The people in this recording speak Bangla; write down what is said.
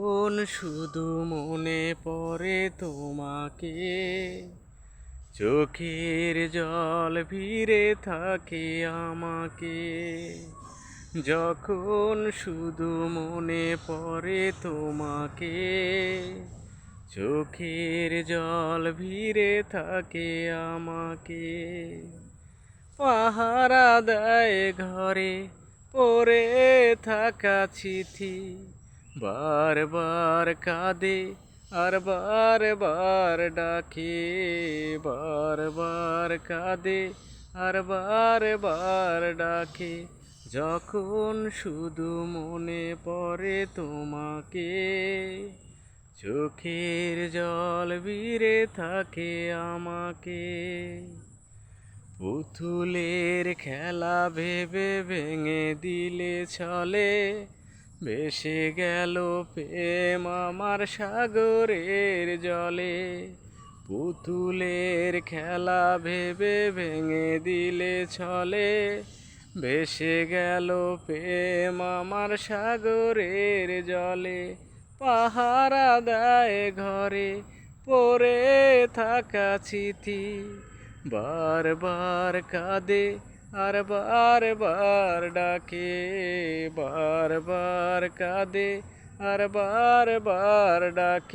যখন শুধু মনে পড়ে তোমাকে, চোখের জল ভিড়ে থাকে আমাকে। যখন শুধু মনে পড়ে তোমাকে, চোখের জল ভিড়ে থাকে আমাকে। পাহারা দেয় ঘরে পড়ে থাকা চিঠি, বারবার কাঁদে আর বারবার ডাকে। বারবার কাঁদে আর বারবার ডাকে। যখন শুধু মনে পড়ে তোমাকে, চোখের জল ভিড়ে থাকে আমাকে। পুতুলের খেলা ভেবে ভেঙে দিলে ছলে, ভেসে গেল প্রেম আমার সাগরের জলে। পুতুলের খেলা ভেবে ভেঙে দিলে ছলে, ভেসে গেল প্রেম আমার সাগরের জলে। পাহারা দেয় ঘরে পড়ে থাকা চিঠি, বারবার কাঁদে আর বারবার ডাকে। বারবার কাঁদে আর বারবার ডাকে।